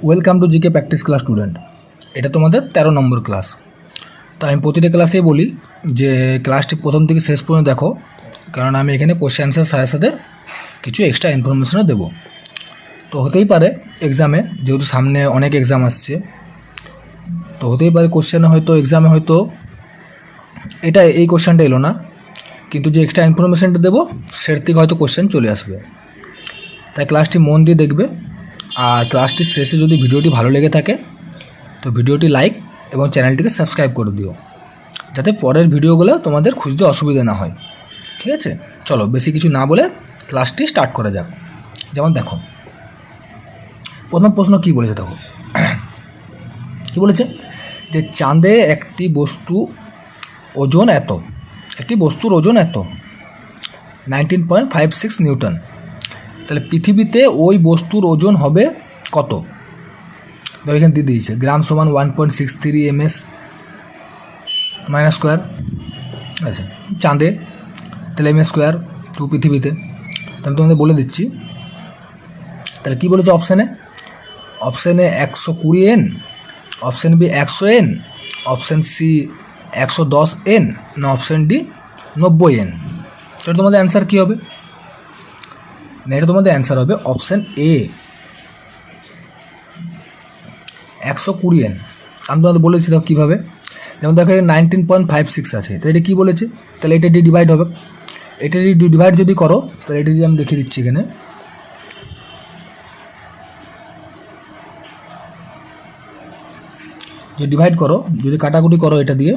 Welcome to GK practice class student. এটা তোমাদের 13 নম্বর class. তো আমি প্রতিটা ক্লাসেই বলি যে ক্লাসটি প্রথম থেকে শেষ পর্যন্ত দেখো, কারণ আমি এখানে কোশ্চেন অ্যান্সার সাথে সাথে কিছু এক্সট্রা ইনফরমেশনও দেবো। তো হতেই পারে এক্সামে, যেহেতু সামনে অনেক এক্সাম আসছে, তো হতেই পারে কোশ্চেনে হয়তো এক্সামে হয়তো এই কোশ্চেনটা এলো না, কিন্তু যে এক্সট্রা ইনফরমেশনটা দেবো সেটার থেকে হয়তো কোশ্চেন চলে আসবে। তাই ক্লাসটি মন দিয়ে দেখবে, আর ক্লাসটির শেষে যদি ভিডিওটি ভালো লেগে থাকে তো ভিডিওটি লাইক এবং চ্যানেলটিকে সাবস্ক্রাইব করে দিও, যাতে পরের ভিডিওগুলো তোমাদের খুঁজতে অসুবিধা না হয়। ঠিক আছে, চলো বেশি কিছু না বলে ক্লাসটি স্টার্ট করা যাক। যেমন দেখো, প্রথম প্রশ্ন কী বলেছে দেখো, কী বলেছে যে চাঁদে একটি বস্তুর ওজন এত, 19.56 নিউটন। তাহলে পৃথিবীতে ওই বস্তুর ওজন হবে কত? ধর এখানে দিয়ে দিয়েছে গ্রাম সমান 1.63 ms মাইনাস স্কোয়ার। আচ্ছা, চাঁদে তাহলে ms স্কোয়ার, টু পৃথিবীতে। তাহলে তোমাদের বলে দিচ্ছি, তাহলে কী বলেছে অপশানে? অপশানে 120 n, option B 100 n, option C 110 n, না অপশান ডি 90 n। তাহলে তোমাদের অ্যান্সার কী হবে? না, এটা তোমাদের অ্যান্সার হবে অপশান এ, 120 n। আমি তোমাদের বলেছি দেখো কীভাবে, যেমন দেখো 19.56 আছে, তো এটা কী বলেছে? তাহলে এটা দিয়ে ডিভাইড হবে, এটা দিয়ে ডিভাইড যদি করো, তাহলে এটা দিয়ে আমি দেখিয়ে দিচ্ছি এখানে। যদি ডিভাইড করো, যদি কাটাকুটি করো এটা দিয়ে,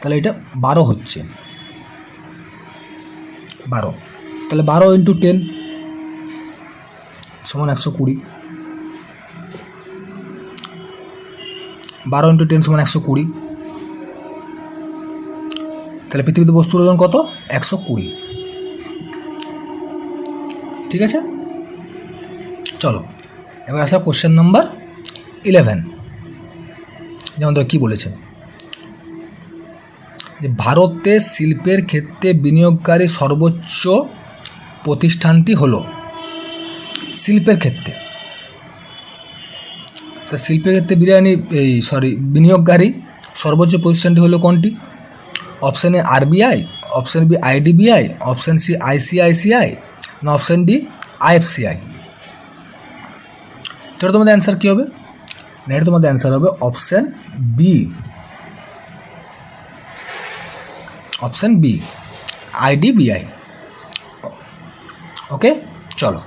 তাহলে এটা 12 হচ্ছে, 12। তাহলে 12 × 10 সমান 120, 12 × 10 সমান 120। তাহলে পৃথিবীতে বস্তুর ওজন কত? 120। ঠিক আছে, চলো এবার আসা কোশ্চেন নাম্বার 11। যেমন দেখো কী বলেছে, যে ভারতে শিল্পের ক্ষেত্রে বিনিয়োগকারী সর্বোচ্চ প্রতিষ্ঠানটি হলো, শিল্পের ক্ষেত্রে। তা শিল্পের ক্ষেত্রে বিনিয়োগকারী সর্বোচ্চ প্রতিষ্ঠানটি হলো কোনটি? Option A RBI, option B IDBI, option C ICICI, না অপশান ডি আইএফসিআই। তো তোমাদের অ্যান্সার কী হবে? না, এটা তোমাদের অ্যান্সার হবে option B, option B IDBI. Okay, চলো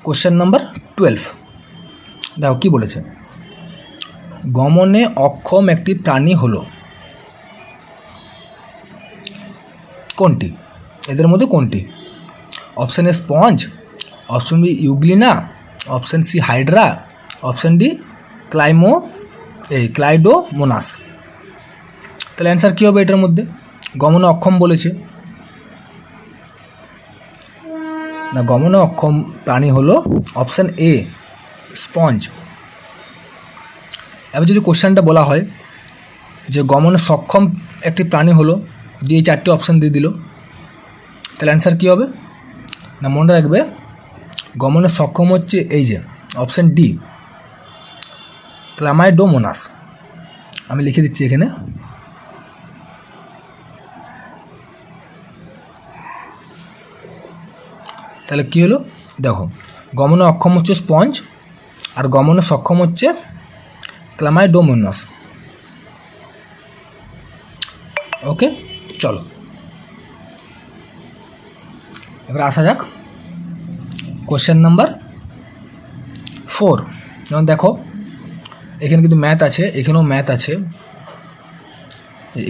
কোশ্চেন নাম্বার 12। দেখো কী বলেছে, গমনে অক্ষম একটি প্রাণী হলো কোনটি? এদের মধ্যে কোনটি? Option A sponge, option B Euglena, option C Hydra, option D Chlamydomonas. তাহলে অ্যান্সার কী হবে এটার মধ্যে? গমনে অক্ষম বলেছে না, গমনে অক্ষম প্রাণী হলো অপশান এ স্পঞ্জ। এবার যদি কোশ্চেনটা বলা হয় যে গমনে সক্ষম একটি প্রাণী হলো, দিয়ে 4টে অপশান দিয়ে দিল, তাহলে অ্যান্সার কী হবে? না, মনে রাখবে গমনে সক্ষম হচ্ছে এই যে অপশান ডি ক্লাইডোমোনাস। আমি লিখে দিচ্ছি এখানে। তাহলে কী হলো দেখো, গমনে অক্ষম হচ্ছে স্পঞ্জ, আর গমনে সক্ষম হচ্ছে ক্লাইডোমোনাস। ওকে, চলো এবার আসা যাক কোশ্চেন নাম্বার 4। যেমন দেখো এখানে কিন্তু ম্যাথ আছে, এখানেও ম্যাথ আছে,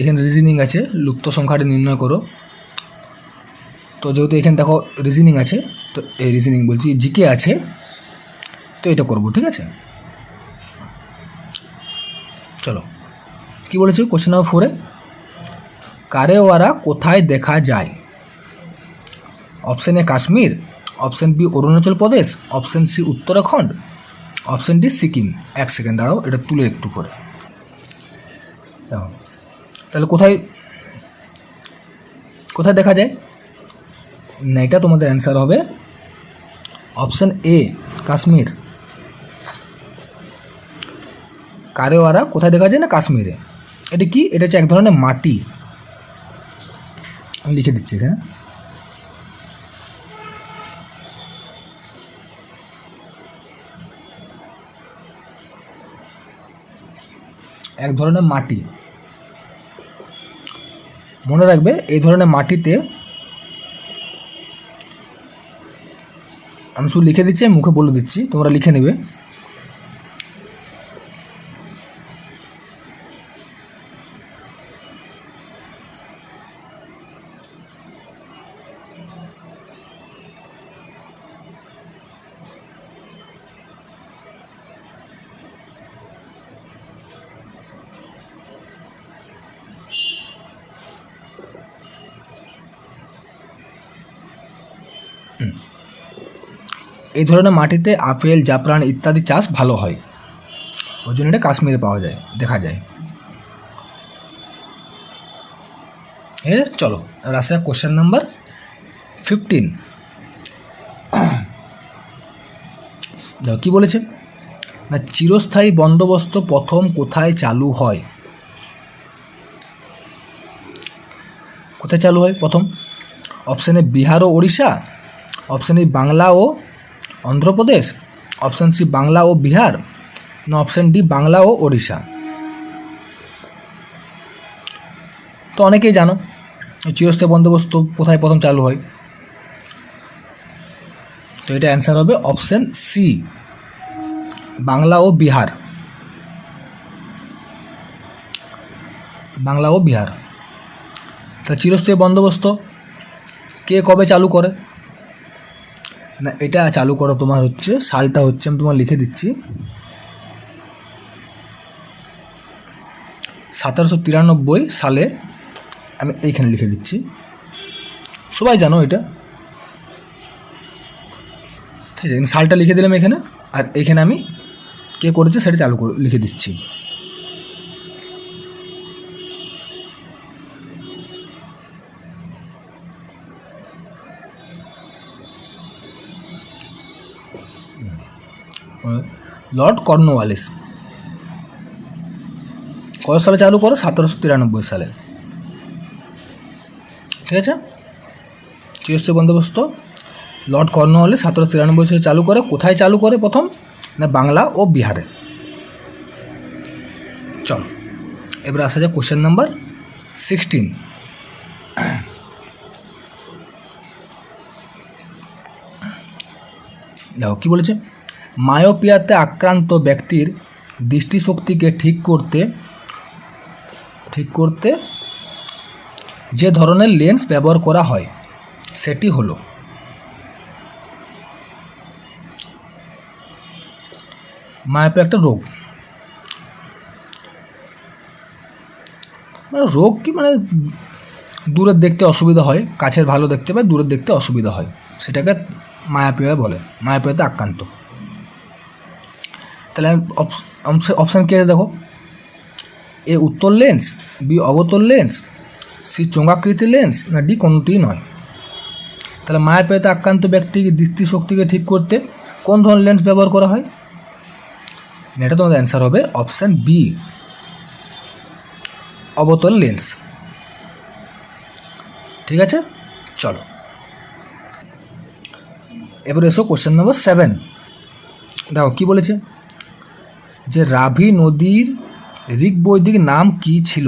এখানে রিজনিং আছে, লুপ্ত সংখ্যাটি নির্ণয় করো। তো যেহেতু এখানে দেখো রিজনিং আছে, তো এই রিজনিং বলছি জিকে আছে, তো এটা করবো। ঠিক আছে, চলো কি বলেছে কোশ্চেন নাম্বার 4-এ, কারেওয়ারা কোথায় দেখা যায়? Option A Kashmir, option B Arunachal Pradesh, option C Uttarakhand, option D Sikkim. 1 second দাঁড়াও, এটা তুলে একটু করে দেখো। তাহলে কোথায় দেখা যায়? না, এটা তোমাদের অ্যান্সার হবে অপশান এ কাশ্মীর। কারেওয়ারা কোথায় দেখা যায় না? কাশ্মীরে। এটা কি? এটা হচ্ছে এক ধরনের মাটি। আমি লিখে দিচ্ছি এখানে। এক ধরনের মাটি, মনে রাখবে এই ধরনের মাটিতে, আমি শুধু লিখে দিচ্ছি, আমি মুখে বলে দিচ্ছি, তোমরা লিখে নেবে। এই ধরনের মাটিতে আপেল, জাফরান ইত্যাদি চাষ ভালো হয়, ওই জন্য এটা কাশ্মীরে পাওয়া যায়, দেখা যায়। চলো আসা কোশ্চেন নাম্বার 15। কি বলেছে না, চিরস্থায়ী বন্দোবস্ত প্রথম কোথায় চালু হয়? কোথায় চালু হয় প্রথম? অপশান এ বিহার ও ওড়িশা, অপশান এ বাংলা ও অন্ধ্রপ্রদেশ, অপশান সি বাংলা ও বিহার, না অপশান ডি বাংলা ও ওড়িশা। তো অনেকেই জানো চিরস্থায়ী বন্দোবস্ত কোথায় প্রথম চালু হয়, তো এটা অ্যান্সার হবে অপশান সি বাংলা ও বিহার। বাংলা ও বিহার। তা চিরস্থায়ী বন্দোবস্ত কে কবে চালু করে না, এটা চালু করো তোমার হচ্ছে সালটা হচ্ছে, আমি তোমার লিখে দিচ্ছি, 1793 সালে। আমি এইখানে লিখে দিচ্ছি, সবাই জানো এটা, ঠিক আছে। সালটা লিখে দিলাম এখানে, আর এইখানে আমি কে করেছে সেটা চালু করে লিখে দিচ্ছি। Lord Cornwallis. কত সালে চালু করো? 1793 সালে, ঠিক আছে। চিরস্থায়ী বন্দোবস্ত লর্ড কর্নওয়ালিস 1793 সালে চালু করে। কোথায় চালু করে প্রথম? না বাংলা ও বিহারে। চলো এবার আসা যায় কোশ্চেন নাম্বার 16। দেখো কি বলেছে, মায়োপিয়াতে আক্রান্ত ব্যক্তির দৃষ্টিশক্তিকে ঠিক করতে যে ধরনের লেন্স ব্যবহার করা হয় সেটি হলো, মায়োপিয়া একটা রোগ, মানে রোগ কি, মানে দূরের দেখতে অসুবিধা হয়, কাছের ভালো দেখতে পায়, দূরের দেখতে অসুবিধা হয়, সেটাকে মায়োপিয়া বলে, মায়োপিয়াতে আক্রান্ত। তাহলে অপশান কে দেখো, এ উত্তল লেন্স, বি অবতল লেন্স, সি চোঙাকৃতি লেন্স, না ডি কোনটি নয়। তাহলে মায়োপিয়াতে আক্রান্ত ব্যক্তির দৃষ্টিশক্তিকে ঠিক করতে কোন ধরনের লেন্স ব্যবহার করা হয়? এটা তোমাদের অ্যান্সার হবে অপশান বি অবতল লেন্স, ঠিক আছে। চলো এবার এসো কোশ্চেন নম্বর 7। দেখো কি বলেছে, যে রাভি নদীর ঋগ্বৈদিক নাম কি ছিল?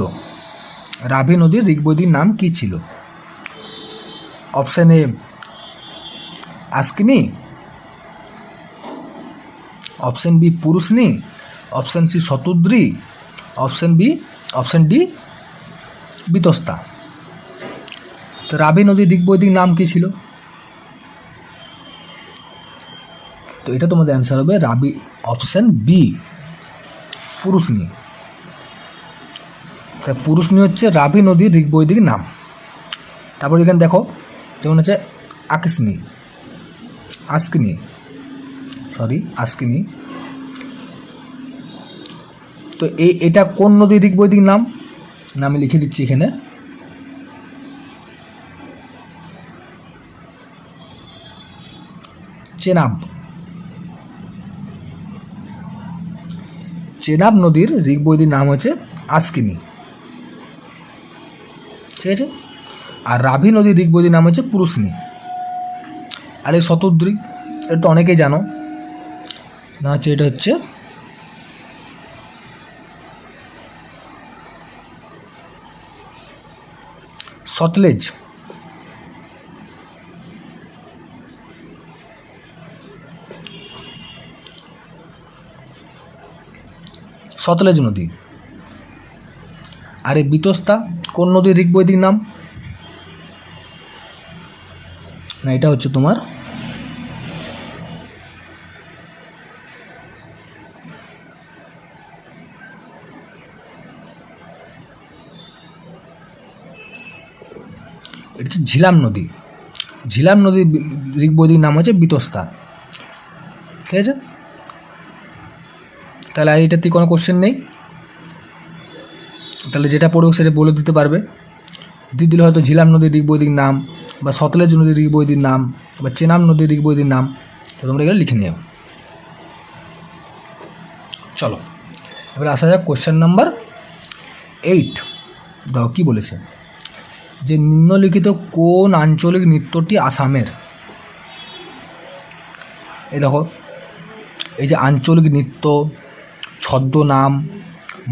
রাভি নদীর ঋগ্বৈদিক নাম কি ছিল? Option A Askini, option B Purushni, option C Shatadri, option D Vitasta. তো রাভি নদীর ঋগ্বৈদিক নাম কি ছিল? তো এটা তোমাদের অ্যান্সার হবে রাভি, অপশান বি পুরুষনি। তা পুরুষনি হচ্ছে রাভি নদীর ঋগ্বৈদিক নাম। তারপর এখানে দেখো যেমন হচ্ছে আস্কিনি। তো এটা কোন নদীর ঋগ্বৈদিক নাম? না আমি লিখে দিচ্ছি এখানে, চেনাব। চেনাব নদীর ঋগ্বৈদিক নাম হচ্ছে আস্কিনী, ঠিক আছে। আর রাভি নদীর ঋগ্বৈদিক নাম হচ্ছে পুরুষনী। আর এই শতদ্রী, এটা তো অনেকেই জানো না, হচ্ছে এটা হচ্ছে সতলেজ। সতলেজ নদী। আর এই বিতস্তা কোন নদীর ঋগ্বৈদিক নাম? না, এটা হচ্ছে তোমার এটা হচ্ছে ঝিলাম নদী। ঝিলাম নদীর ঋগ্বৈদিক নাম হচ্ছে বিতস্তা, ঠিক আছে। তাহলে আর এটাতে কোনো কোশ্চেন নেই, তাহলে যেটা পড়ুক সেটা বলে দিতে পারবে। দিয়ে দিলে হয়তো ঝিলাম নদীর ঋগ্বৈদিক নাম, বা সতলেজ নদীর ঋগ্বৈদিক নাম, বা চেনাব নদীর ঋগ্বৈদিক নাম, তো তোমরা এগুলো লিখে নিও। চলো এবার আসা যাক কোশ্চেন নাম্বার 8। দেখো কী বলেছে, যে নিম্নলিখিত কোন আঞ্চলিক নৃত্যটি আসামের? এই দেখো, এই যে আঞ্চলিক নৃত্য, ছদ্মনাম,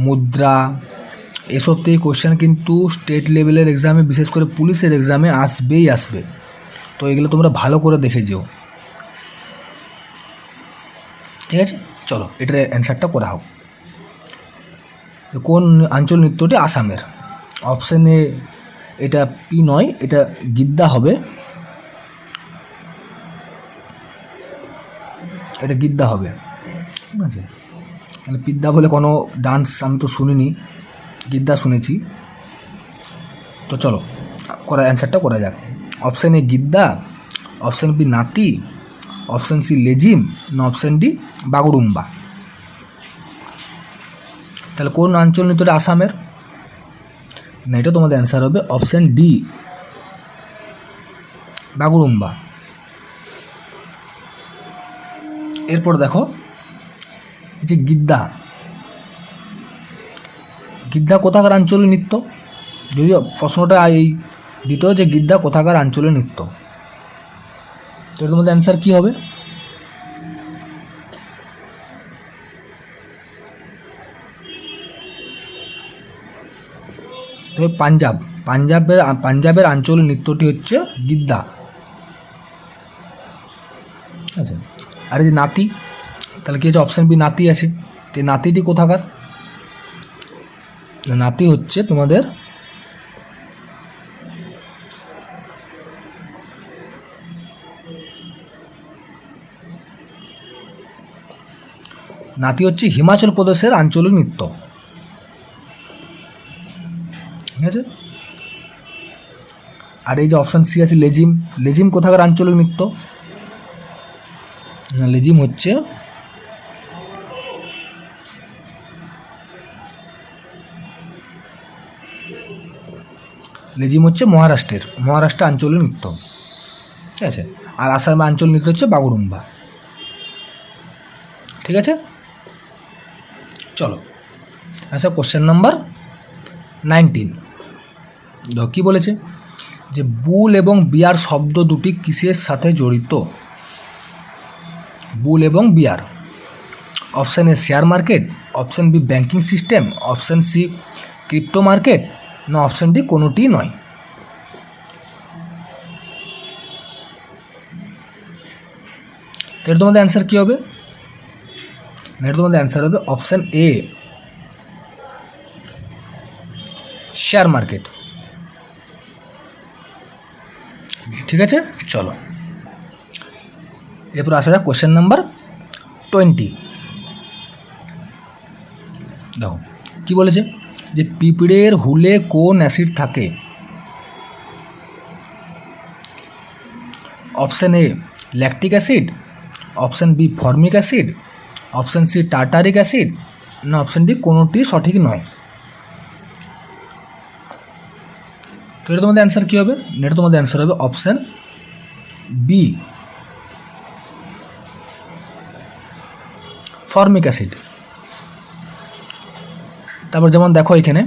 মুদ্রা, এসব থেকে কোশ্চেন কিন্তু স্টেট লেভেলের এক্সামে, বিশেষ করে পুলিশের এক্সামে আসবেই আসবে। তো এগুলো তোমরা ভালো করে দেখে যেও, ঠিক আছে। চলো এটার অ্যান্সারটা করা হোক। কোন আঞ্চলিক নৃত্যটি আসামের? অপশান এ এটা পি নয়, এটা গিদ্দা হবে, এটা গিদ্দা হবে, ঠিক আছে। তাহলে পিদ্দা বলে কোনো ডান্স আমি তো শুনিনি, গিদ্দা শুনেছি। তো চলো অ্যান্সারটা করা যাক। Option A Giddha, option B Nati, option C Lezim, না অপশান ডি বাগরুম্বা। তাহলে কোন অঞ্চল নৃত্যটা আসামের? না, এটা তোমাদের অ্যান্সার হবে অপশান ডি বাগরুম্বা। এরপর দেখো এই যে গিদ্দা, গিদ্দা কোথাকার আঞ্চলিক নৃত্য? যদিও প্রশ্নটা এই দিত যে গিদ্দা কোথাকার আঞ্চলিক নৃত্য, তো এর মধ্যে অ্যান্সার কী হবে? তবে পাঞ্জাবের আঞ্চলিক নৃত্যটি হচ্ছে গিদ্দা, আচ্ছা। আর এই যে নাতি, তাহলে কি হচ্ছে অপশান বি নাতি আছে, তো নাতিটি কোথাকার? নাতি হচ্ছে তোমাদের নাতি হচ্ছে হিমাচল প্রদেশের আঞ্চলিক নৃত্য, ঠিক আছে। আর এই যে অপশান সি আছে লেজিম, লেজিম কোথাকার আঞ্চলিক নৃত্য? লেজিম হচ্ছে মহারাষ্ট্রের আঞ্চলিক নৃত্য, ঠিক আছে। আর আসামের আঞ্চলিক নৃত্য হচ্ছে বাগরুম্বা, ঠিক আছে। চলো আচ্ছা, কোশ্চেন নাম্বার 19। দেখো কী বলেছে, যে বুল এবং বিয়ার শব্দ দুটি কিসের সাথে জড়িত? বুল এবং bear. Option A share market, option B banking system, option C crypto market, না অপশান ডি কোনোটি নয়। এর তোমাদের অ্যান্সার কী হবে? এর তোমাদের অ্যান্সার হবে অপশান এ শেয়ার মার্কেট, ঠিক আছে। চলো এরপর আসা যাক কোশ্চেন নাম্বার 20। দেখো কি বলেছে, যে পিঁপড়ের হুলে কোন অ্যাসিড থাকে? Option A lactic acid, option B formic acid, option C tartaric acid, না অপশান ডি কোনোটি সঠিক নয়। তো এটা তোমাদের অ্যান্সার কী হবে? এটা তোমাদের অ্যান্সার হবে অপশান বি ফর্মিক অ্যাসিড, তারপর যেমন দেখো এখানে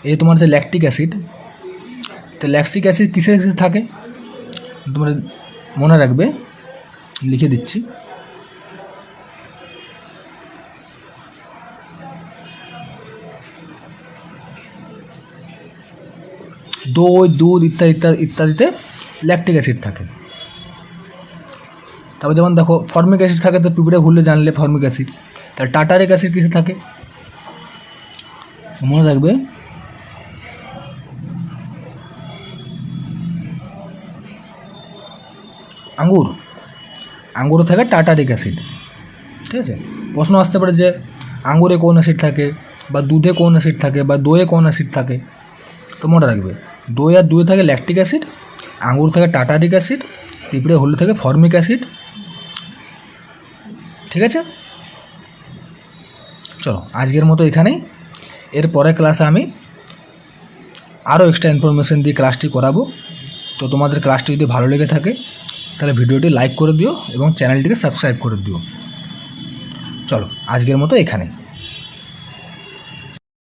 এই তোমার যে ল্যাকটিক অ্যাসিড, তো ল্যাকটিক অ্যাসিড কিসের কিসে থাকে তোমরা মনে রাখবে, লিখে দিচ্ছি। দই, দুধ ইত্যাদি ইত্যাদি ইত্যাদিতে ল্যাকটিক অ্যাসিড থাকে। তারপর যেমন দেখো ফর্মিক অ্যাসিড থাকে, তো পিঁপড়ে ঘুরলে জানলে ফর্মিক অ্যাসিড। তাহলে টার্টারিক অ্যাসিড কিসে থাকে মনে রাখবে, আঙ্গুরে থাকে টার্টারিক অ্যাসিড। ঠিক আছে, প্রশ্ন আসতে পারে যে আঙ্গুরে কোন অ্যাসিড থাকে, বা দুধে কোন অ্যাসিড থাকে, বা দইয়ে কোন অ্যাসিড থাকে। তো মনে রাখবে, দই আর দুধে থাকে ল্যাকটিক অ্যাসিড, আঙ্গুর থাকে টার্টারিক অ্যাসিড, পিঁপড়ে হলে থাকে ফর্মিক অ্যাসিড। ঠিক আছে, চলো আজকের মতো এখানেই। এর পরের ক্লাসে আমি আরও এক্সট্রা ইনফরমেশন দিয়ে ক্লাসটি করাবো। তো তোমাদের ক্লাসটি যদি ভালো লেগে থাকে তাহলে ভিডিওটি লাইক করে দিও এবং চ্যানেলটিকে সাবস্ক্রাইব করে দিও। চলো আজকের মতো এখানে।